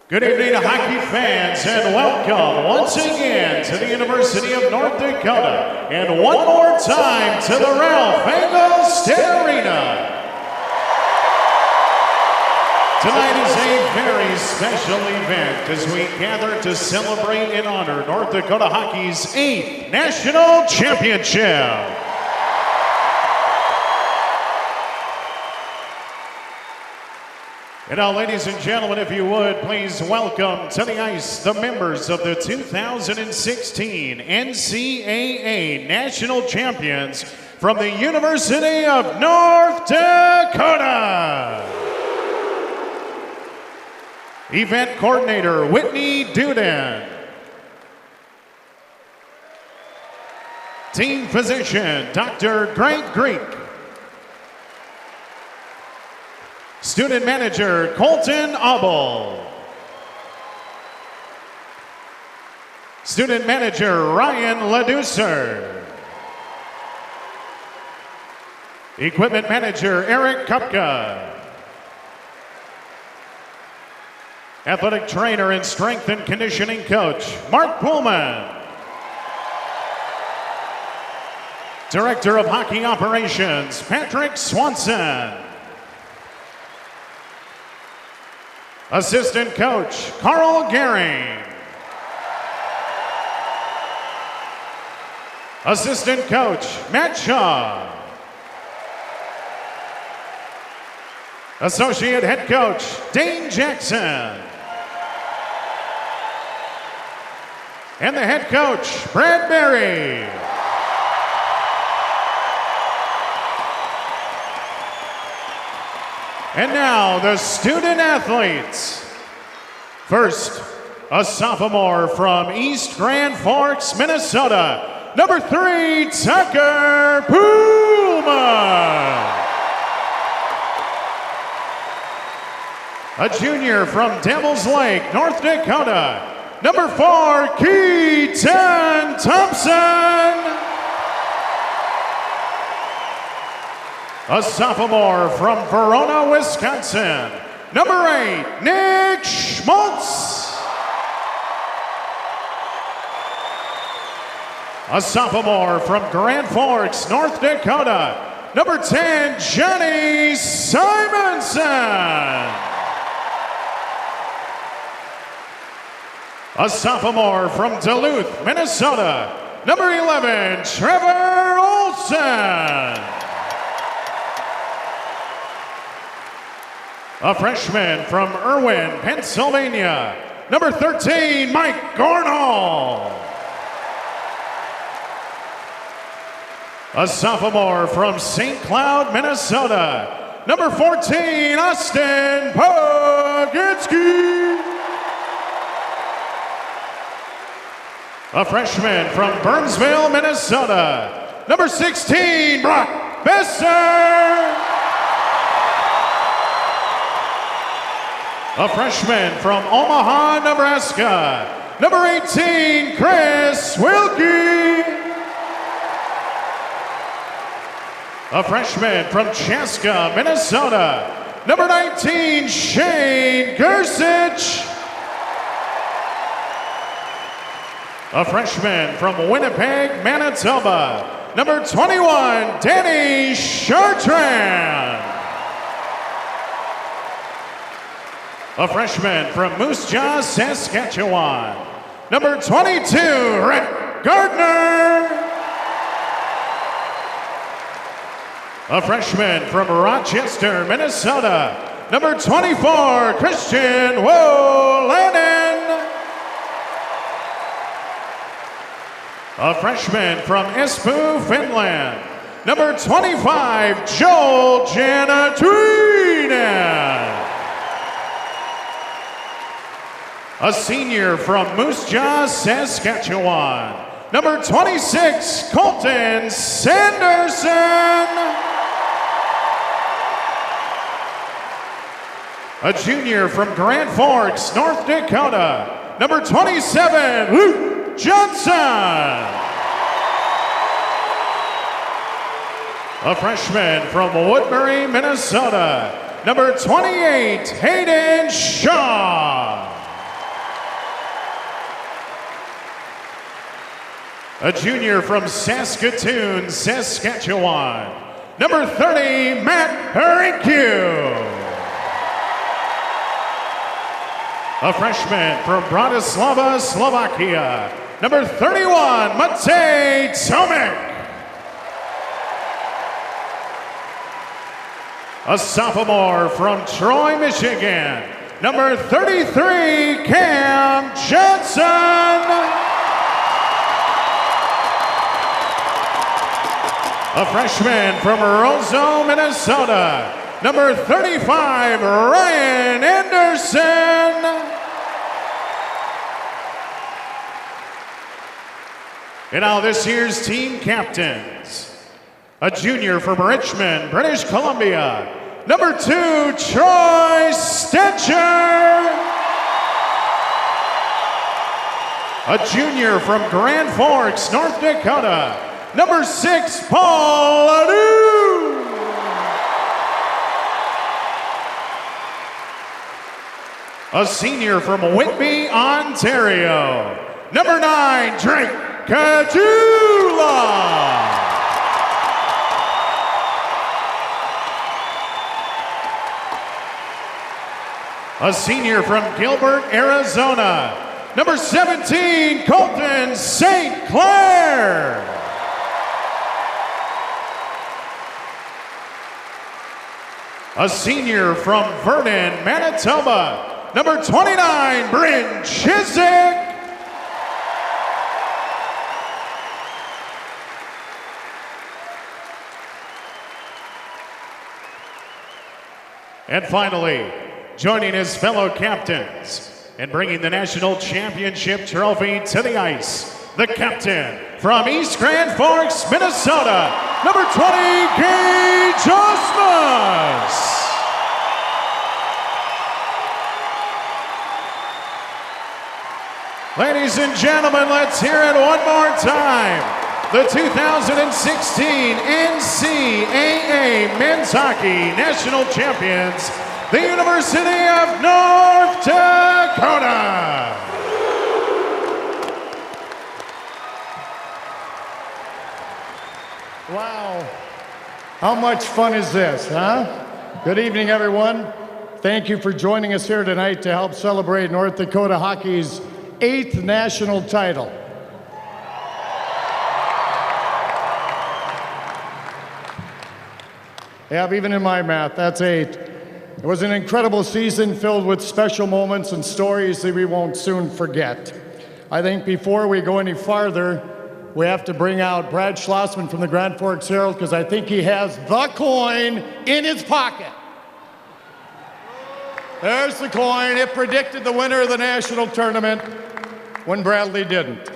Good evening, hockey fans, and welcome once again to the University of North Dakota, and one more time to the Ralph Engel State Arena. Tonight is a very special event as we gather to celebrate and honor North Dakota Hockey's 8th National Championship. And now, ladies and gentlemen, if you would, please welcome to the ice the members of the 2016 NCAA National Champions from the University of North Dakota. Event Coordinator, Whitney Duden. Team Physician, Dr. Greg Greek. Student Manager, Colton Abel. Student Manager, Ryan Leducer. Equipment Manager, Eric Kupka. Athletic Trainer and Strength and Conditioning Coach, Mark Pullman. Director of Hockey Operations, Patrick Swanson. Assistant Coach, Carl Gehring. Assistant Coach, Matt Shaw. Associate Head Coach, Dane Jackson. And the Head Coach, Brad Berry. And now, the student athletes. First, a sophomore from East Grand Forks, Minnesota, number 3, Tucker Puma. A junior from Devil's Lake, North Dakota, number 4, Keaton Thompson. A sophomore from Verona, Wisconsin, number 8, Nick Schmaltz. A sophomore from Grand Forks, North Dakota, number 10, Johnny Simonson. A sophomore from Duluth, Minnesota, number 11, Trevor Olson. A freshman from Irwin, Pennsylvania, number 13, Mike Gornall. A sophomore from St. Cloud, Minnesota, number 14, Austin Pogitsky. A freshman from Burnsville, Minnesota, number 16, Brock Besser. A freshman from Omaha, Nebraska, number 18, Chris Wilkie. A freshman from Chaska, Minnesota, number 19, Shane Gersich. A freshman from Winnipeg, Manitoba, number 21, Danny Chartrand. A freshman from Moose Jaw, Saskatchewan, number 22, Rick Gardner. A freshman from Rochester, Minnesota, number 24, Christian Wolanen. A freshman from Espoo, Finland, number 25, Joel Janatuinen. A senior from Moose Jaw, Saskatchewan, number 26, Colton Sanderson. A junior from Grand Forks, North Dakota, number 27, Luke Johnson. A freshman from Woodbury, Minnesota, number 28, Hayden Shaw. A junior from Saskatoon, Saskatchewan. Number 30, Matt Harinkyu. A freshman from Bratislava, Slovakia. Number 31, Matej Tomek. A sophomore from Troy, Michigan. Number 33, Cam Johnson. A freshman from Roseau, Minnesota. Number 35, Ryan Anderson. And now this year's team captains. A junior from Richmond, British Columbia. Number 2, Troy Stetcher. A junior from Grand Forks, North Dakota. Number 6, Paul Adu. A senior from Whitby, Ontario. Number 9, Drake Kajula. A senior from Gilbert, Arizona. Number 17, Colton St. Clair. A senior from Vernon, Manitoba. Number 29, Bryn Chiswick. And finally, joining his fellow captains and bringing the national championship trophy to the ice, the captain from East Grand Forks, Minnesota, number 20, Gage Osmus. Ladies and gentlemen, let's hear it one more time. The 2016 NCAA Men's Hockey National Champions, the University of North Dakota. Wow. How much fun is this, huh? Good evening, everyone. Thank you for joining us here tonight to help celebrate North Dakota hockey's 8th national title. Yeah, even in my math, that's 8. It was an incredible season filled with special moments and stories that we won't soon forget. I think before we go any farther, we have to bring out Brad Schlossman from the Grand Forks Herald, because I think he has the coin in his pocket. There's the coin. It predicted the winner of the national tournament when Bradley didn't.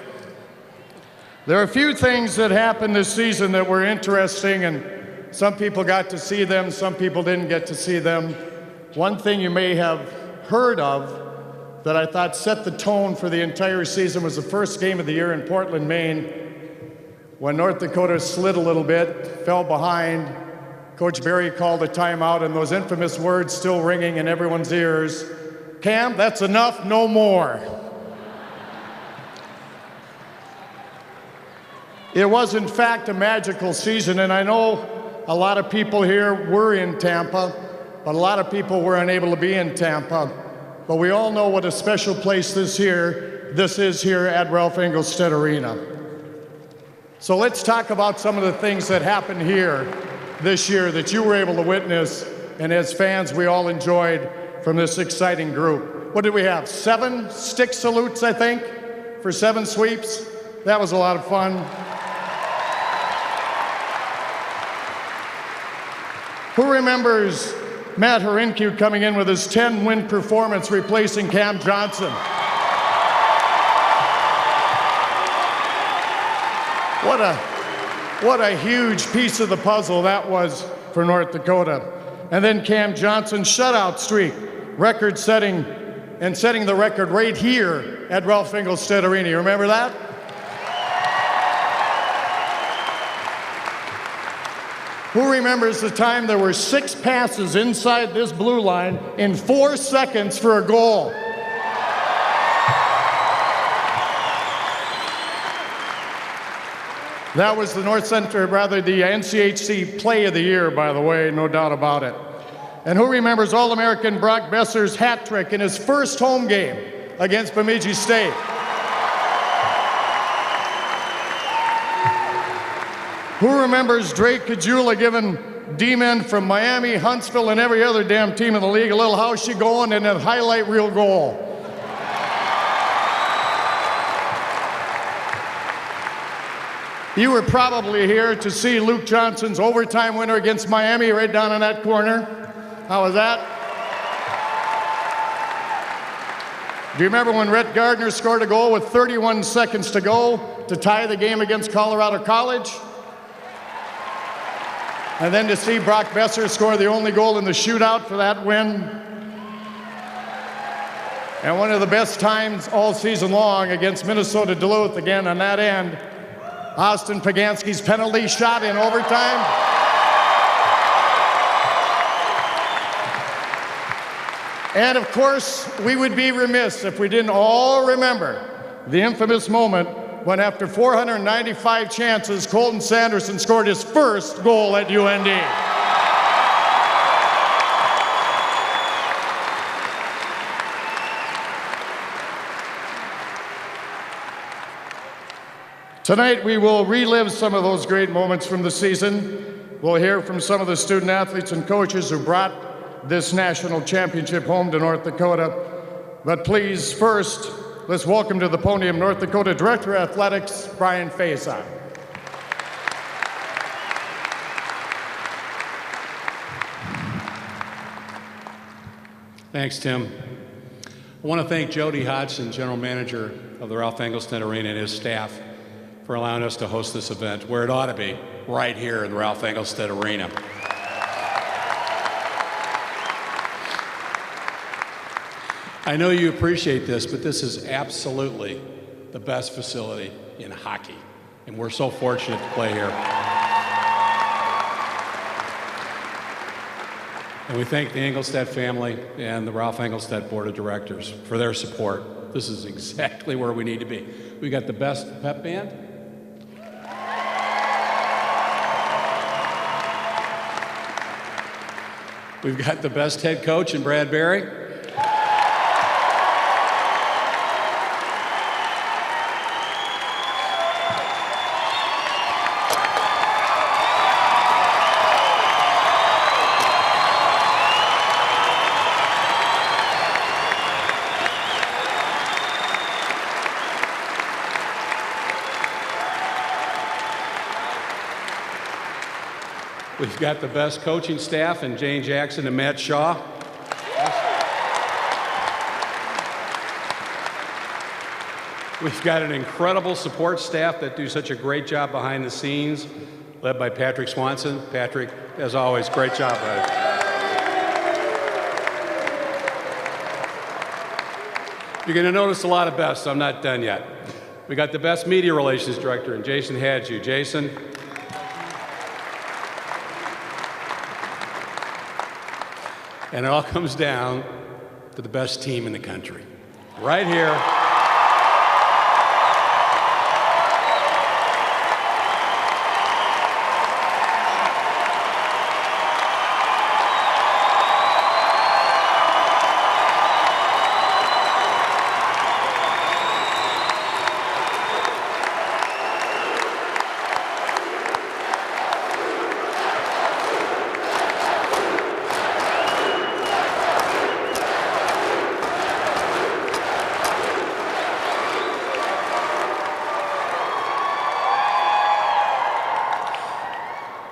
There are a few things that happened this season that were interesting, and some people got to see them, some people didn't get to see them. One thing you may have heard of that I thought set the tone for the entire season was the first game of the year in Portland, Maine, when North Dakota slid a little bit, fell behind. Coach Barry called a timeout, and those infamous words still ringing in everyone's ears. Cam, that's enough, no more. It was, in fact, a magical season, and I know a lot of people here were in Tampa, but a lot of people were unable to be in Tampa. But we all know what a special place this is here at Ralph Engelstad Arena. So let's talk about some of the things that happened here this year that you were able to witness, and as fans we all enjoyed from this exciting group. What did we have? 7 stick salutes, I think, for 7 sweeps? That was a lot of fun. Who remembers Matt Harinkyu coming in with his 10-win performance replacing Cam Johnson? What a huge piece of the puzzle that was for North Dakota. And then Cam Johnson's shutout streak, record-setting, and setting the record right here at Ralph Engelstad Arena. You remember that? Who remembers the time there were 6 passes inside this blue line in 4 seconds for a goal? That was the the NCHC Play of the Year, by the way, no doubt about it. And who remembers All-American Brock Besser's hat trick in his first home game against Bemidji State? Who remembers Drake Kajula giving D-men from Miami, Huntsville, and every other damn team in the league a little how's she going and a highlight reel goal? You were probably here to see Luke Johnson's overtime winner against Miami right down in that corner. How was that? Do you remember when Rhett Gardner scored a goal with 31 seconds to go to tie the game against Colorado College? And then to see Brock Besser score the only goal in the shootout for that win. And one of the best times all season long against Minnesota Duluth, again on that end, Austin Pagansky's penalty shot in overtime. And of course, we would be remiss if we didn't all remember the infamous moment when after 495 chances, Colton Sanderson scored his first goal at UND. Tonight, we will relive some of those great moments from the season. We'll hear from some of the student athletes and coaches who brought this national championship home to North Dakota. But please, first, let's welcome to the podium North Dakota Director of Athletics, Brian Faison. Thanks, Tim. I want to thank Jody Hodgson, General Manager of the Ralph Engelstad Arena, and his staff for allowing us to host this event where it ought to be, right here in the Ralph Engelstad Arena. I know you appreciate this, but this is absolutely the best facility in hockey, and we're so fortunate to play here. And we thank the Engelstad family and the Ralph Engelstad Board of Directors for their support. This is exactly where we need to be. We got the best pep band. We've got the best head coach in Brad Berry. We've got the best coaching staff in Jane Jackson and Matt Shaw. We've got an incredible support staff that do such a great job behind the scenes, led by Patrick Swanson. Patrick, as always, great job, buddy. You're going to notice a lot of best. I'm not done yet. We got the best media relations director in Jason Hadju. Jason. And it all comes down to the best team in the country. Right here.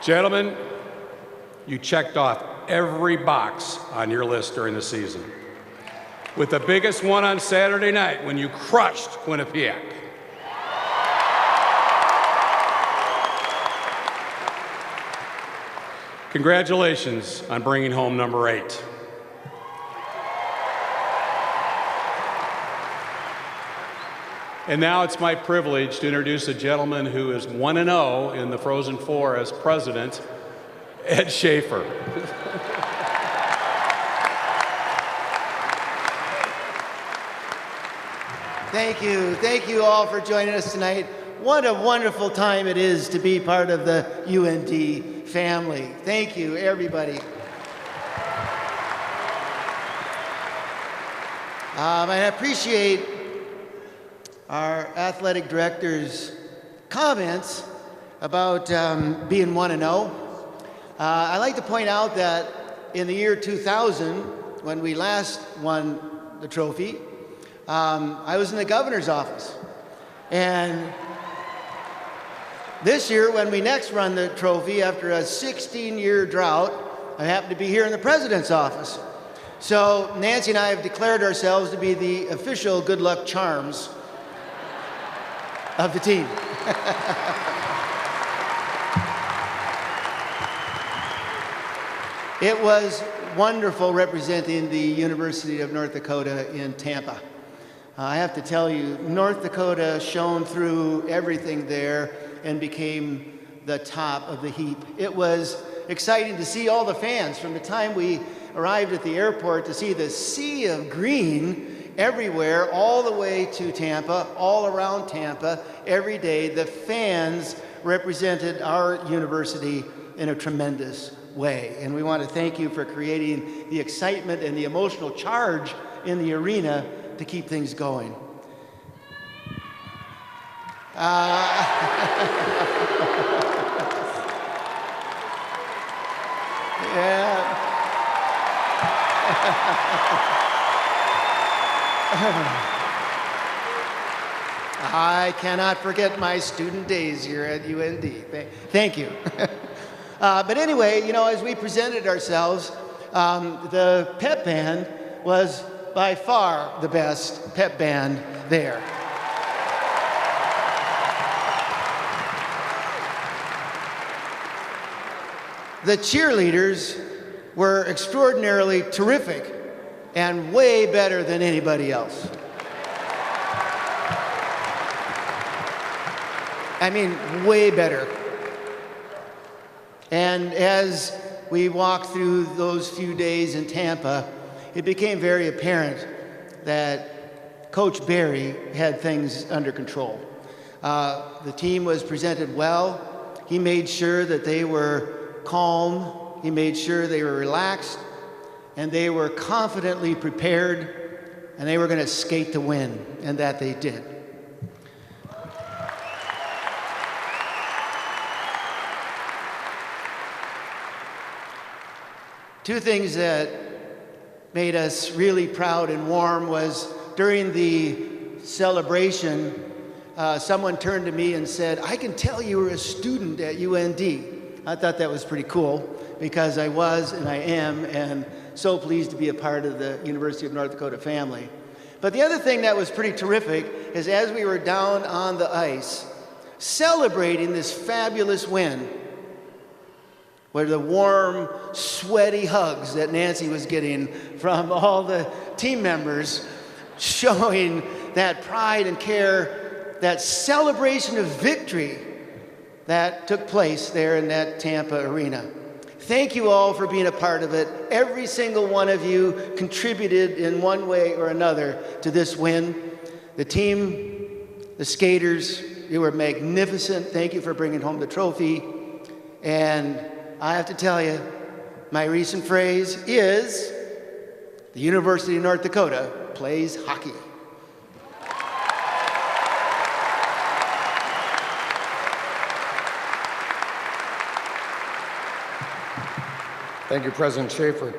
Gentlemen, you checked off every box on your list during the season, with the biggest one on Saturday night when you crushed Quinnipiac. Congratulations on bringing home number 8. And now it's my privilege to introduce a gentleman who is 1-0 in the Frozen Four as president, Ed Schaefer. Thank you all for joining us tonight. what a wonderful time it is to be part of the UND family. Thank you, everybody. I appreciate our athletic director's comments about being 1-0. I'd like to point out that in the year 2000, when we last won the trophy, I was in the governor's office. And this year, when we next run the trophy after a 16-year drought, I happen to be here in the president's office. So Nancy and I have declared ourselves to be the official good luck charms of the team. It was wonderful representing the University of North Dakota in Tampa. I have to tell you, North Dakota shone through everything there and became the top of the heap. It was exciting to see all the fans from the time we arrived at the airport to see the sea of green everywhere, all the way to Tampa, all around Tampa, every day. The fans represented our university in a tremendous way. And we want to thank you for creating the excitement and the emotional charge in the arena to keep things going. Yeah. I cannot forget my student days here at UND. Thank you. But anyway, you know, as we presented ourselves, the pep band was by far the best pep band there. The cheerleaders were extraordinarily terrific and way better than anybody else. I mean, way better. And as we walked through those few days in Tampa, it became very apparent that Coach Barry had things under control. The team was presented well. He made sure that they were calm. He made sure they were relaxed, and they were confidently prepared, and they were going to skate to win, and that they did. Two things that made us really proud and warm was during the celebration, someone turned to me and said, "I can tell you were a student at UND." I thought that was pretty cool because I was and I am, and so pleased to be a part of the University of North Dakota family. But the other thing that was pretty terrific is as we were down on the ice celebrating this fabulous win, where the warm, sweaty hugs that Nancy was getting from all the team members showing that pride and care, that celebration of victory that took place there in that Tampa arena. Thank you all for being a part of it. Every single one of you contributed in one way or another to this win. The team, the skaters, you were magnificent. Thank you for bringing home the trophy. And I have to tell you, my recent phrase is, the University of North Dakota plays hockey. Thank you, President Schaefer.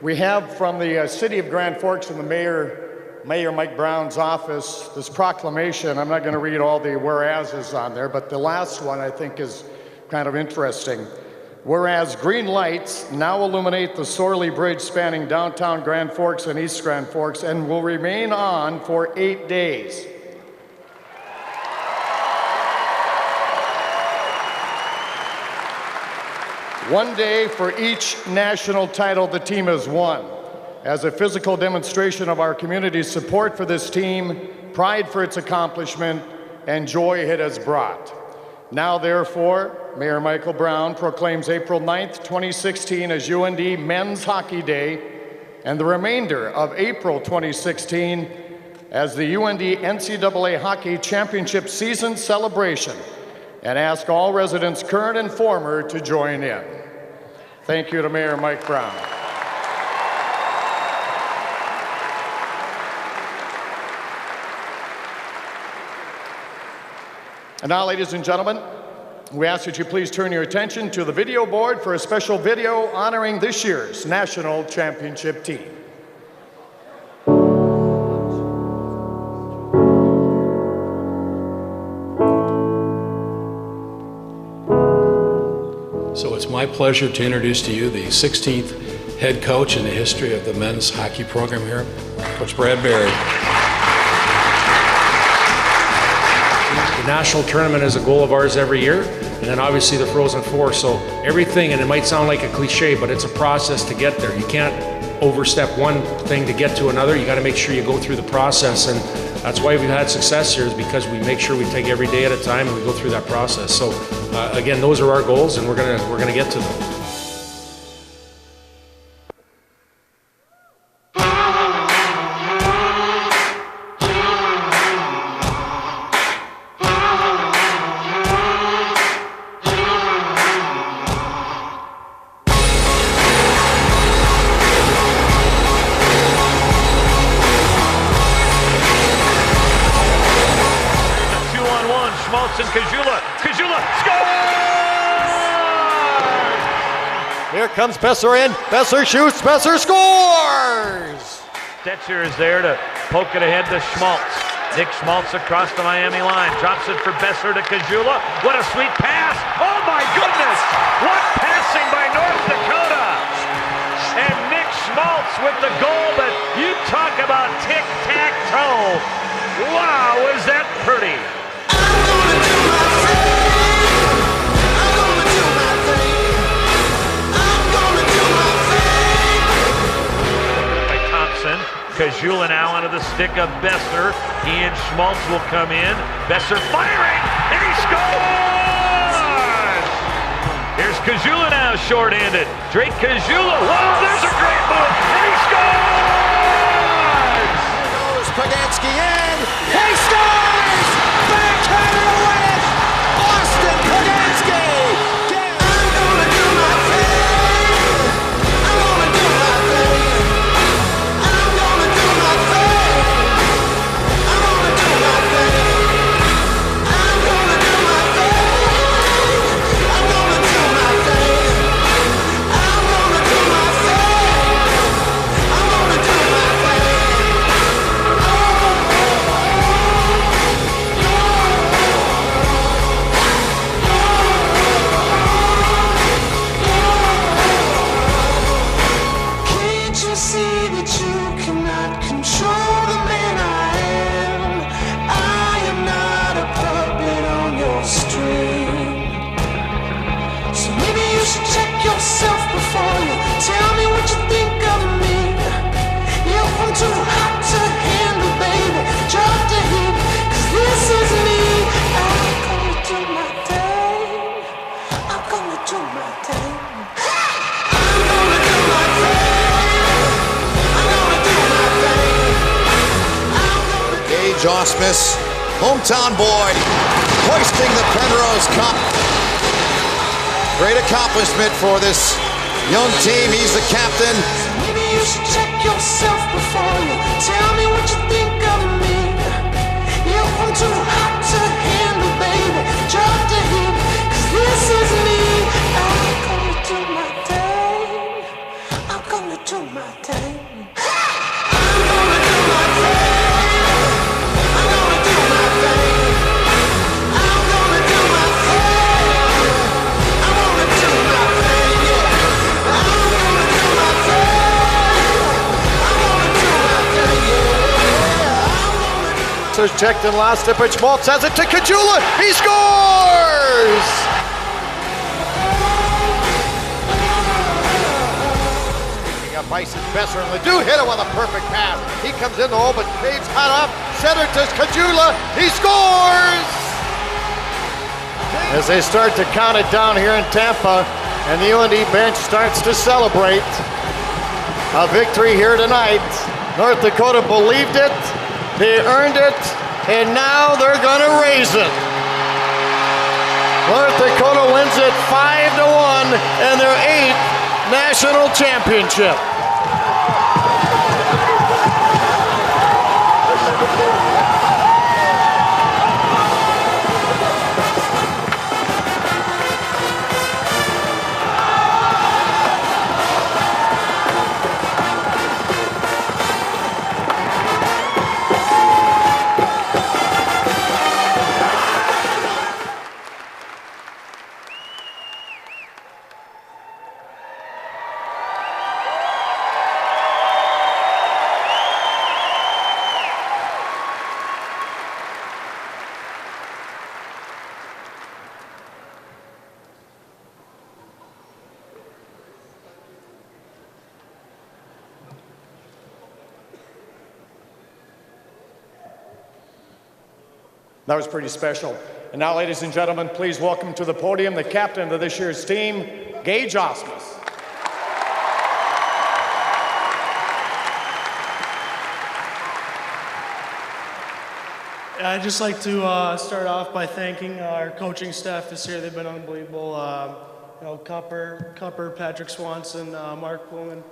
We have from the City of Grand Forks and the Mayor Mike Brown's office this proclamation. I'm not going to read all the whereases on there, but the last one I think is kind of interesting. Whereas green lights now illuminate the Sorley Bridge spanning downtown Grand Forks and East Grand Forks and will remain on for 8 days. One day for each national title the team has won, as a physical demonstration of our community's support for this team, pride for its accomplishment, and joy it has brought. Now, therefore, Mayor Michael Brown proclaims April 9th, 2016 as UND Men's Hockey Day, and the remainder of April 2016 as the UND NCAA Hockey Championship season celebration and ask all residents, current and former, to join in. Thank you to Mayor Mike Brown. And now, ladies and gentlemen, we ask that you please turn your attention to the video board for a special video honoring this year's National Championship team. So it's my pleasure to introduce to you the 16th head coach in the history of the men's hockey program here, Coach Brad Berry. The national tournament is a goal of ours every year, and then obviously the Frozen Four. So everything, and it might sound like a cliche, but it's a process to get there. You can't overstep one thing to get to another. You got to make sure you go through the process, and that's why we've had success here, is because we make sure we take every day at a time and we go through that process. So again, those are our goals, and we're gonna get to them. And Kajula scores! Here comes Besser in. Besser shoots. Besser scores! Stetcher is there to poke it ahead to Schmaltz. Nick Schmaltz across the Miami line. Drops it for Besser to Kajula. What a sweet pass! Oh my goodness! What passing by North Dakota! And Nick Schmaltz with the goal, but you talk about tic-tac-toe. Wow, was that pretty! Kajula now into the stick of Besser. He and Schmaltz will come in. Besser firing, and he scores! Here's Kajula now, short-handed. Drake Kajula, wow, there's a great move, and he scores! Goes Pagansky in, he scores! Backhander to win it! Austin Pagansky! I'm gonna do my thing! I'm gonna do my thing! Osmus, hometown boy, hoisting the Penrose Cup. Great accomplishment for this young team. He's the captain. Maybe you should check yourself before you tell me what you think of me. If I'm too hot to handle, baby, drop the heat, 'cause this is me. I'm gonna do my thing. I'm gonna do my thing. I'm gonna do my thing. Checked and lost it, but Schmaltz has it to Kajula. He scores! Picking up ice is Besser, and Ledoux hit him with a perfect pass. He comes in the hole, but Cade's hot up. Center to Kajula. He scores! As they start to count it down here in Tampa, and the UND bench starts to celebrate a victory here tonight. North Dakota believed it. They earned it, and now they're going to raise it. North Dakota wins it 5-1 and their 8th national championship. That was pretty special. And now, ladies and gentlemen, please welcome to the podium the captain of this year's team, Gage Osmus. I'd just like to start off by thanking our coaching staff this year. They've been unbelievable. Cupper, Patrick Swanson, Mark Pullman.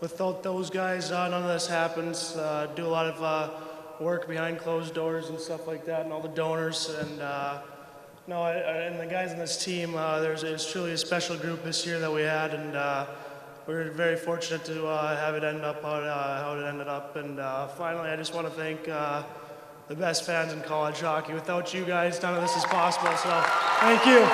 Without those guys, none of this happens. Do a lot of work behind closed doors and stuff like that, and all the donors. And and the guys on this team, it's truly a special group this year that we had, and we were very fortunate to have it end up how it ended up. And finally, I just want to thank the best fans in college hockey. Without you guys, none of this is possible, so thank you.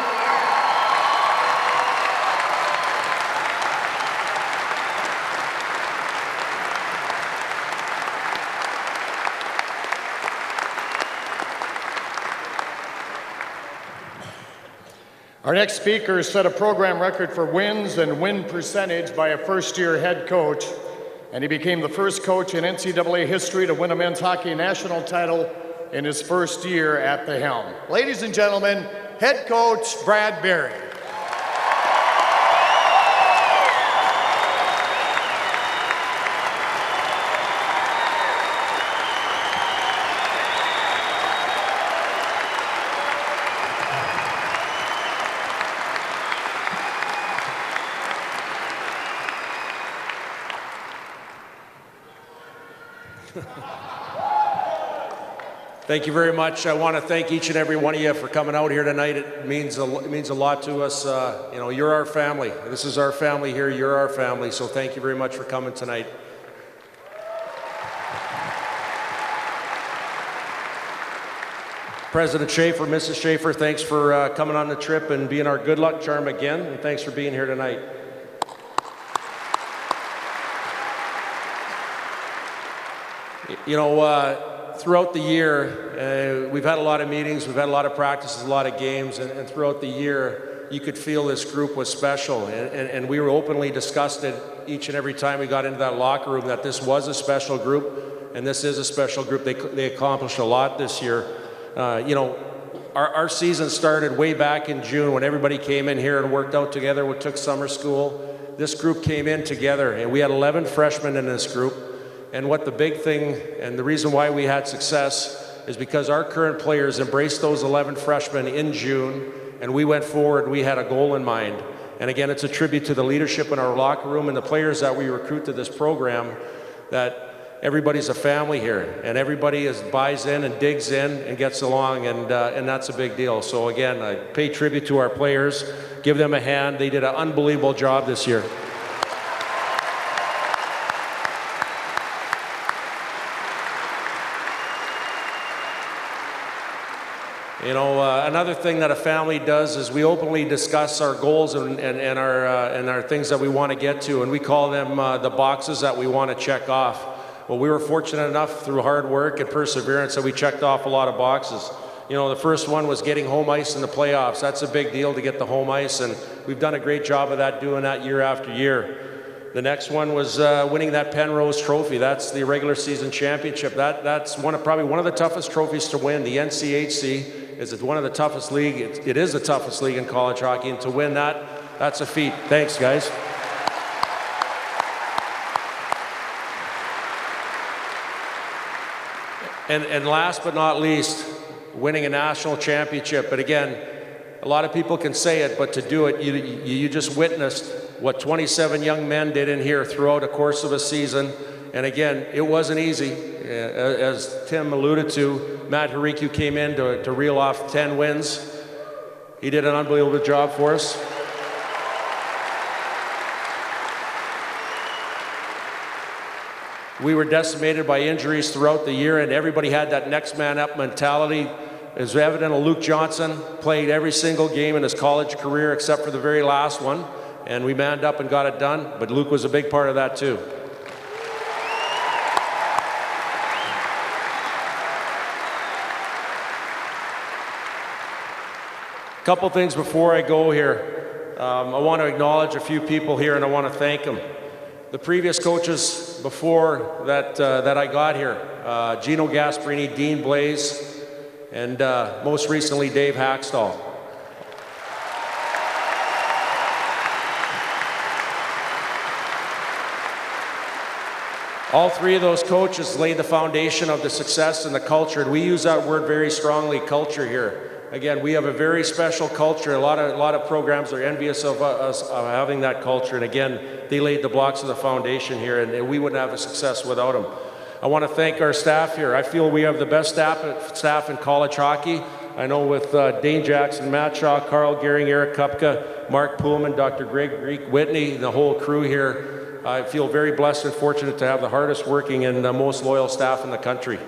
Our next speaker set a program record for wins and win percentage by a first-year head coach, and he became the first coach in NCAA history to win a men's hockey national title in his first year at the helm. Ladies and gentlemen, head coach Brad Berry. Thank you very much. I want to thank each and every one of you for coming out here tonight. It means a lot to us. You're our family. This is our family here. You're our family. So thank you very much for coming tonight. President Schaefer, Mrs. Schaefer, thanks for coming on the trip and being our good luck charm again. And thanks for being here tonight. Throughout the year, we've had a lot of meetings, we've had a lot of practices, a lot of games, and throughout the year, you could feel this group was special. And we were openly discussed it each and every time we got into that locker room that this was a special group, and this is a special group. They accomplished a lot this year. Our season started way back in June when everybody came in here and worked out together. We took summer school. This group came in together, and we had 11 freshmen in this group. And what the big thing and the reason why we had success is because our current players embraced those 11 freshmen in June, and we went forward, we had a goal in mind. And again, it's a tribute to the leadership in our locker room and the players that we recruit to this program, that everybody's a family here, and everybody buys in and digs in and gets along, and that's a big deal. So again, I pay tribute to our players, give them a hand. They did an unbelievable job this year. Another thing that a family does is we openly discuss our goals and our things that we want to get to, and we call them the boxes that we want to check off. Well, we were fortunate enough through hard work and perseverance that we checked off a lot of boxes. The first one was getting home ice in the playoffs. That's a big deal to get the home ice, and we've done a great job of that, doing that year after year. The next one was winning that Penrose Trophy. That's the regular season championship. That's probably one of the toughest trophies to win. The NCHC is one of the toughest league. It is the toughest league in college hockey, and to win that's a feat. Thanks, guys. And last but not least, winning a national championship. But again, a lot of people can say it, but to do it, you just witnessed what 27 young men did in here throughout the course of a season. And again, it wasn't easy. As Tim alluded to, Matt Hariku came in to reel off 10 wins. He did an unbelievable job for us. We were decimated by injuries throughout the year, and everybody had that next man up mentality. It was evident Luke Johnson played every single game in his college career except for the very last one, and we manned up and got it done, but Luke was a big part of that too. A couple things before I go here. I want to acknowledge a few people here, and I want to thank them. The previous coaches before that I got here, Gino Gasparini, Dean Blaze, and most recently Dave Hackstall. All three of those coaches laid the foundation of the success and the culture, and we use that word very strongly, culture here. Again, we have a very special culture. A lot of programs are envious of us having that culture, and again, they laid the blocks of the foundation here, and we wouldn't have a success without them. I want to thank our staff here. I feel we have the best staff in college hockey. I know with Dane Jackson, Matt Shaw, Carl Gehring, Eric Kupka, Mark Poolman, Dr. Greg Greek, Whitney, and the whole crew here. I feel very blessed and fortunate to have the hardest working and the most loyal staff in the country.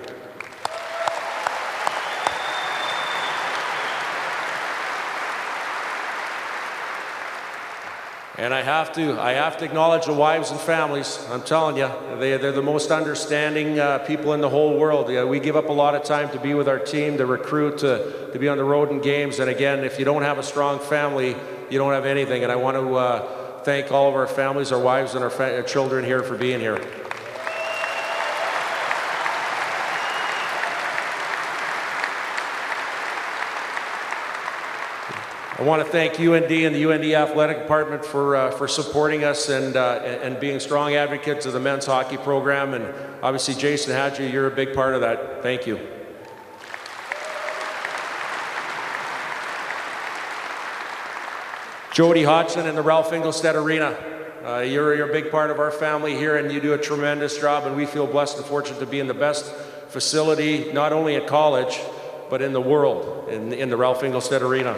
And I have to acknowledge the wives and families. I'm telling you, they're the most understanding people in the whole world. We give up a lot of time to be with our team, to recruit, to be on the road in games. And again, if you don't have a strong family, you don't have anything. And I want to thank all of our families, our wives, and our children here for being here. I want to thank UND and the UND Athletic Department for supporting us and being strong advocates of the men's hockey program. And obviously, Jason Hadji, you're a big part of that. Thank you. Jody Hodgson in the Ralph Engelstad Arena. You're a big part of our family here, and you do a tremendous job, and we feel blessed and fortunate to be in the best facility, not only at college, but in the world, in the Ralph Engelstad Arena.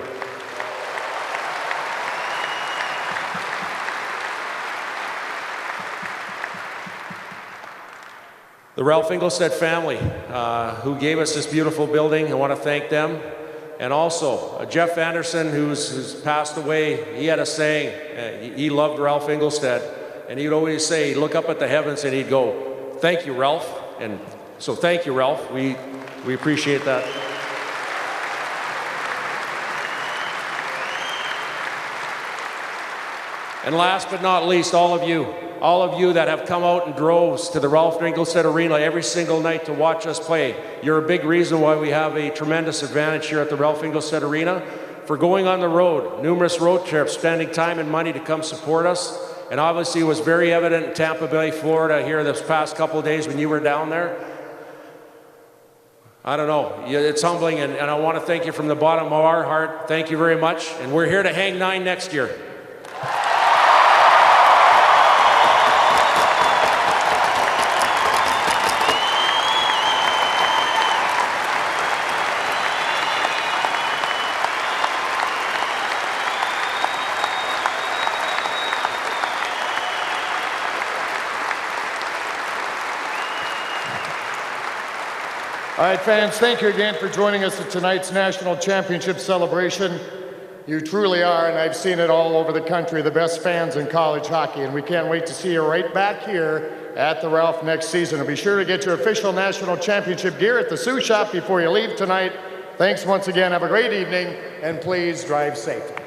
The Ralph Engelstad family, who gave us this beautiful building, I want to thank them. And also, Jeff Anderson, who's passed away, he had a saying, he loved Ralph Engelstad, and he'd always say, he'd look up at the heavens and he'd go, "Thank you, Ralph." And so thank you, Ralph. We appreciate that. And last but not least, all of you that have come out in droves to the Ralph Engelstad Arena every single night to watch us play. You're a big reason why we have a tremendous advantage here at the Ralph Engelstad Arena for going on the road, numerous road trips, spending time and money to come support us. And obviously it was very evident in Tampa Bay, Florida here this past couple of days when you were down there. I don't know, it's humbling, and I want to thank you from the bottom of our heart. Thank you very much, and we're here to hang 9 next year. All right, fans, thank you again for joining us at tonight's National Championship celebration. You truly are, and I've seen it all over the country, the best fans in college hockey, and we can't wait to see you right back here at the Ralph next season. And be sure to get your official National Championship gear at the Sioux Shop before you leave tonight. Thanks once again. Have a great evening, and please drive safe.